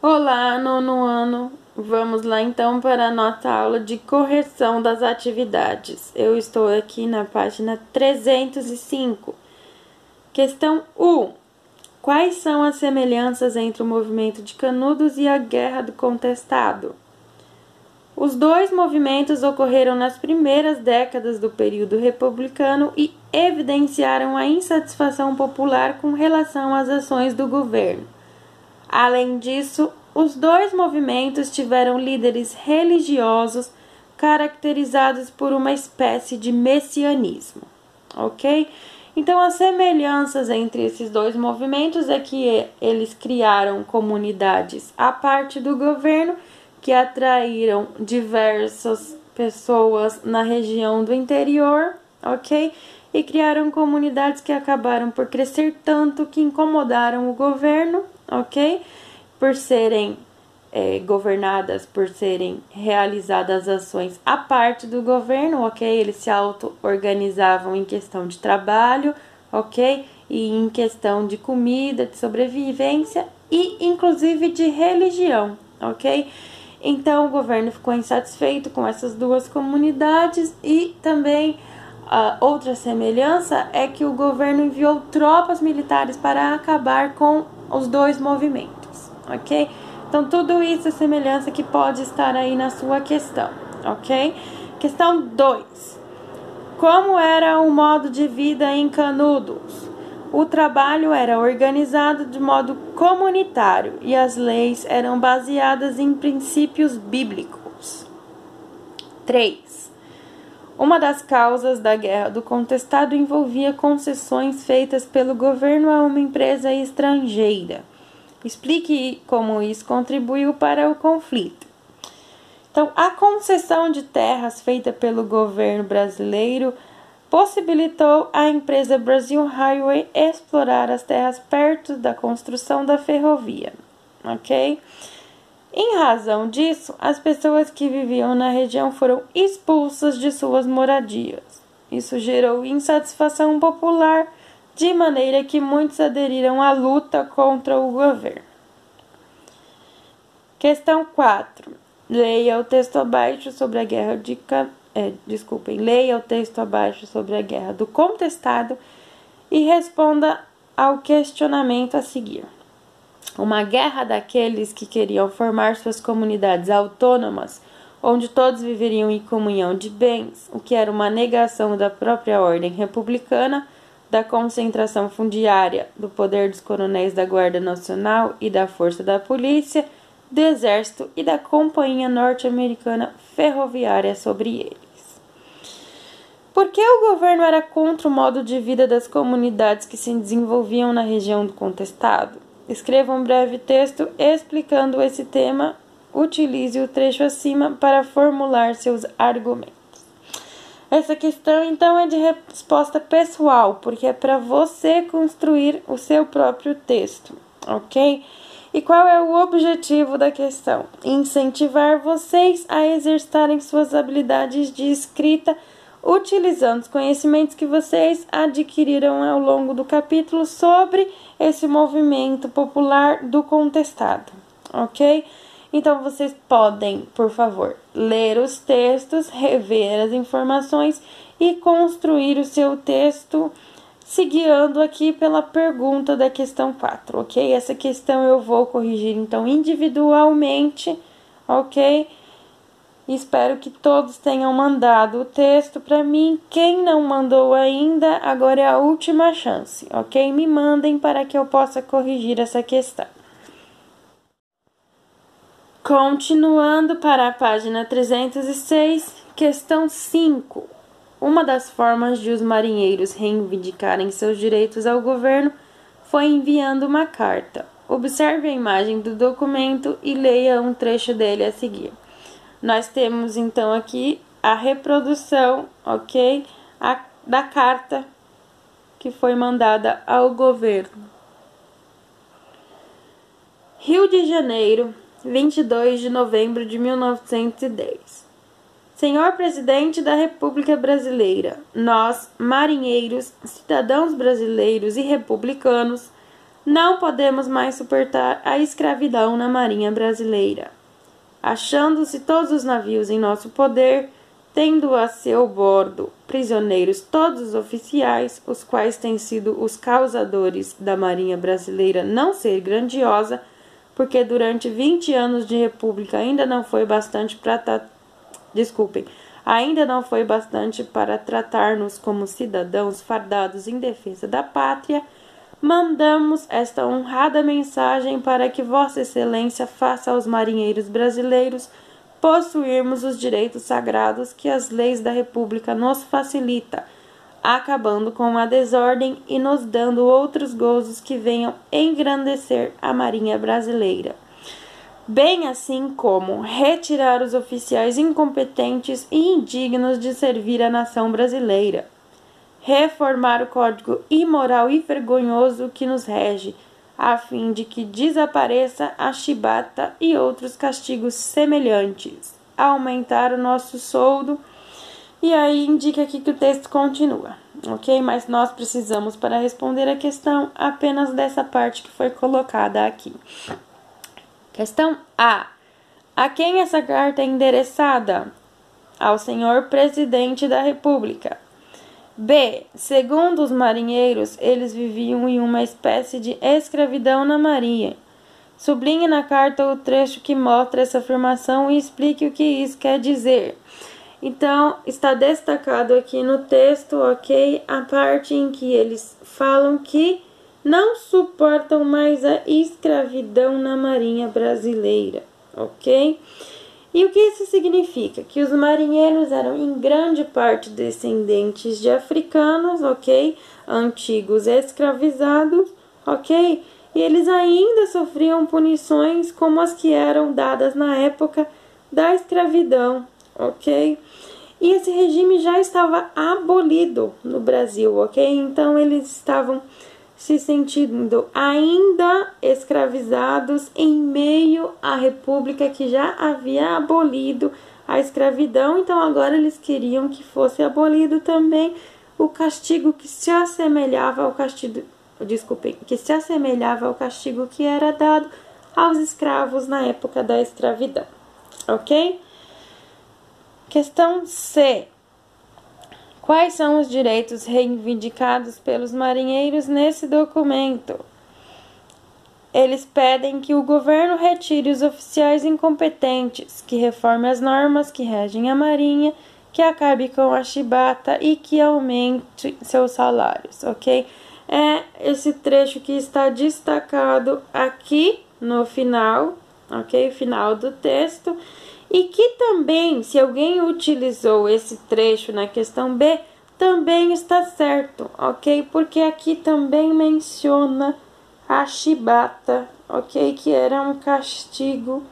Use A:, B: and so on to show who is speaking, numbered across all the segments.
A: Olá, nono ano. Vamos lá então para a nossa aula de correção das atividades. Eu estou aqui na página 305. Questão 1. Quais são as semelhanças entre o movimento de Canudos e a Guerra do Contestado? Os dois movimentos ocorreram nas primeiras décadas do período republicano e evidenciaram a insatisfação popular com relação às ações do governo. Além disso, os dois movimentos tiveram líderes religiosos caracterizados por uma espécie de messianismo, ok? Então, as semelhanças entre esses dois movimentos é que eles criaram comunidades à parte do governo que atraíram diversas pessoas na região do interior, ok? E criaram comunidades que acabaram por crescer tanto que incomodaram o governo, ok? Por serem governadas, por serem realizadas ações à parte do governo, ok? Eles se auto-organizavam em questão de trabalho, ok? E em questão de comida, de sobrevivência e inclusive de religião, ok? Então o governo ficou insatisfeito com essas duas comunidades e também outra semelhança é que o governo enviou tropas militares para acabar com os dois movimentos, ok? Então, tudo isso é semelhança que pode estar aí na sua questão, ok? Questão 2. Como era o modo de vida em Canudos? O trabalho era organizado de modo comunitário e as leis eram baseadas em princípios bíblicos. 3. Uma das causas da Guerra do Contestado envolvia concessões feitas pelo governo a uma empresa estrangeira. Explique como isso contribuiu para o conflito. Então, a concessão de terras feita pelo governo brasileiro possibilitou à empresa Brazil Highway explorar as terras perto da construção da ferrovia, ok? Em razão disso, as pessoas que viviam na região foram expulsas de suas moradias. Isso gerou insatisfação popular, de maneira que muitos aderiram à luta contra o governo. Questão 4. Leia o texto abaixo sobre a guerra Leia o texto abaixo sobre a Guerra do Contestado e responda ao questionamento a seguir. Uma guerra daqueles que queriam formar suas comunidades autônomas, onde todos viveriam em comunhão de bens, o que era uma negação da própria ordem republicana, da concentração fundiária, do poder dos coronéis da Guarda Nacional e da força da polícia, do exército e da companhia norte-americana ferroviária sobre eles. Por que o governo era contra o modo de vida das comunidades que se desenvolviam na região do Contestado? Escreva um breve texto explicando esse tema. Utilize o trecho acima para formular seus argumentos. Essa questão, então, é de resposta pessoal, porque é para você construir o seu próprio texto, ok? E qual é o objetivo da questão? Incentivar vocês a exercitarem suas habilidades de escrita utilizando os conhecimentos que vocês adquiriram ao longo do capítulo sobre esse movimento popular do contestado, ok? Então, vocês podem, por favor, ler os textos, rever as informações e construir o seu texto se guiando aqui pela pergunta da questão 4, ok? Essa questão eu vou corrigir, então, individualmente, ok? Espero que todos tenham mandado o texto para mim. Quem não mandou ainda, agora é a última chance, ok? Me mandem para que eu possa corrigir essa questão. Continuando para a página 306, questão 5. Uma das formas de os marinheiros reivindicarem seus direitos ao governo foi enviando uma carta. Observe a imagem do documento e leia um trecho dele a seguir. Nós temos então aqui a reprodução, ok, da carta que foi mandada ao governo. Rio de Janeiro, 22 de novembro de 1910. Senhor Presidente da República Brasileira, nós, marinheiros, cidadãos brasileiros e republicanos, Não podemos mais suportar a escravidão na Marinha Brasileira. Achando-se todos os navios em nosso poder, tendo a seu bordo prisioneiros todos os oficiais, os quais têm sido os causadores da Marinha Brasileira não ser grandiosa, porque durante 20 anos de república ainda não foi bastante para tratar-nos como cidadãos fardados em defesa da pátria, mandamos esta honrada mensagem para que Vossa Excelência faça aos marinheiros brasileiros possuirmos os direitos sagrados que as leis da República nos facilita, acabando com a desordem e nos dando outros gozos que venham engrandecer a Marinha Brasileira. Bem assim como retirar os oficiais incompetentes e indignos de servir a nação brasileira, reformar o código imoral e vergonhoso que nos rege, a fim de que desapareça a chibata e outros castigos semelhantes, aumentar o nosso soldo. E aí indica aqui que o texto continua, ok? Mas nós precisamos, para responder a questão, apenas dessa parte que foi colocada aqui. Questão A. A quem essa carta é endereçada? Ao senhor presidente da República. B. Segundo os marinheiros, eles viviam em uma espécie de escravidão na marinha. Sublinhe na carta o trecho que mostra essa afirmação e explique o que isso quer dizer. Então, está destacado aqui no texto, ok? A parte em que eles falam que não suportam mais a escravidão na marinha brasileira, ok? E o que isso significa? Que os marinheiros eram em grande parte descendentes de africanos, ok? Antigos escravizados, ok? E eles ainda sofriam punições como as que eram dadas na época da escravidão, ok? E esse regime já estava abolido no Brasil, ok? Então eles estavam se sentindo ainda escravizados em meio à república que já havia abolido a escravidão. Então agora eles queriam que fosse abolido também o castigo que se assemelhava ao castigo, que era dado aos escravos na época da escravidão, ok? Questão C. Quais são os direitos reivindicados pelos marinheiros nesse documento? Eles pedem que o governo retire os oficiais incompetentes, que reforme as normas que regem a marinha, que acabe com a chibata e que aumente seus salários, ok? É esse trecho que está destacado aqui no final, ok? Final do texto. E que também, se alguém utilizou esse trecho na questão B, também está certo, ok? Porque aqui também menciona a chibata, ok? Que era um castigo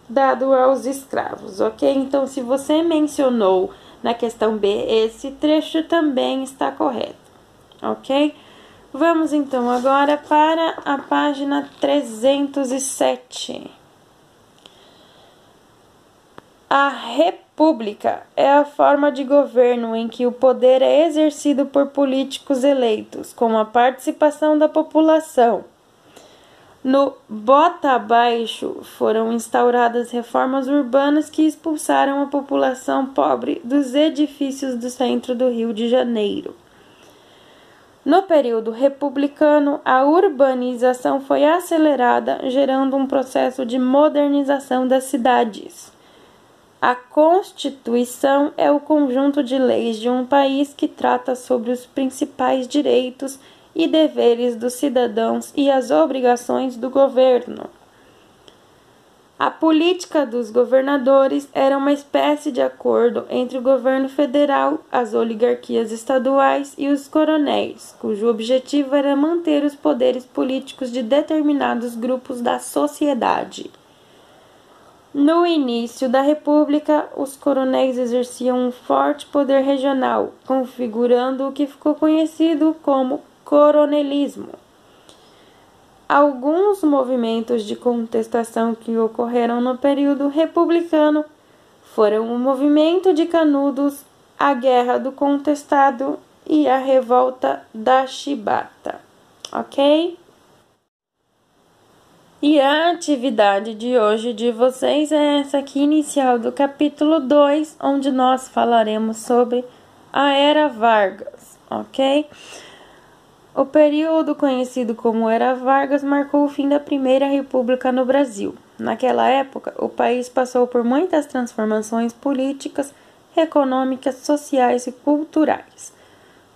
A: dado aos escravos, ok? Então, se você mencionou na questão B, esse trecho também está correto, ok? Vamos então agora para a página 307. A república é a forma de governo em que o poder é exercido por políticos eleitos, com a participação da população. No bota abaixo foram instauradas reformas urbanas que expulsaram a população pobre dos edifícios do centro do Rio de Janeiro. No período republicano, a urbanização foi acelerada, gerando um processo de modernização das cidades. A Constituição é o conjunto de leis de um país que trata sobre os principais direitos e deveres dos cidadãos e as obrigações do governo. A política dos governadores era uma espécie de acordo entre o governo federal, as oligarquias estaduais e os coronéis, cujo objetivo era manter os poderes políticos de determinados grupos da sociedade. No início da República, os coronéis exerciam um forte poder regional, configurando o que ficou conhecido como coronelismo. Alguns movimentos de contestação que ocorreram no período republicano foram o movimento de Canudos, a Guerra do Contestado e a Revolta da Chibata. Ok? E a atividade de hoje de vocês é essa aqui inicial do capítulo 2, onde nós falaremos sobre a Era Vargas, ok? O período conhecido como Era Vargas marcou o fim da Primeira República no Brasil. Naquela época, o país passou por muitas transformações políticas, econômicas, sociais e culturais.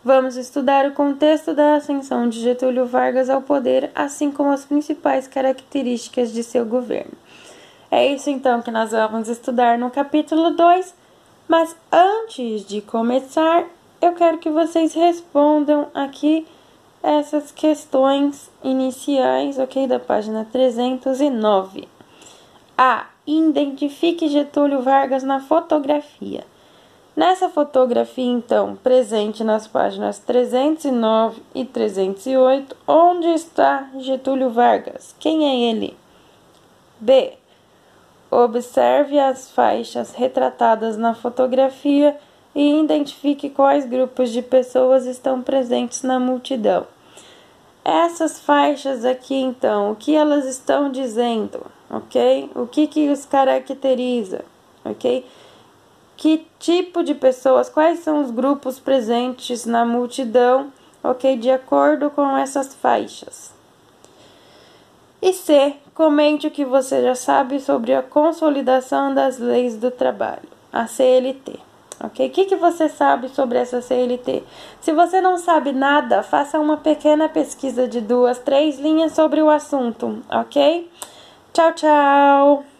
A: Vamos estudar o contexto da ascensão de Getúlio Vargas ao poder, assim como as principais características de seu governo. É isso então que nós vamos estudar no capítulo 2, mas antes de começar, eu quero que vocês respondam aqui essas questões iniciais, ok, da página 309. A. Identifique Getúlio Vargas na fotografia. Nessa fotografia, então, presente nas páginas 309 e 308, onde está Getúlio Vargas? Quem é ele? B. Observe as faixas retratadas na fotografia e identifique quais grupos de pessoas estão presentes na multidão. Essas faixas aqui, então, o que elas estão dizendo, ok? O que os caracteriza, ok? Que tipo de pessoas, quais são os grupos presentes na multidão, ok? De acordo com essas faixas. E C, comente o que você já sabe sobre a consolidação das leis do trabalho, a CLT. Ok? O que você sabe sobre essa CLT? Se você não sabe nada, faça uma pequena pesquisa de 2, 3 linhas sobre o assunto, ok? Tchau, tchau!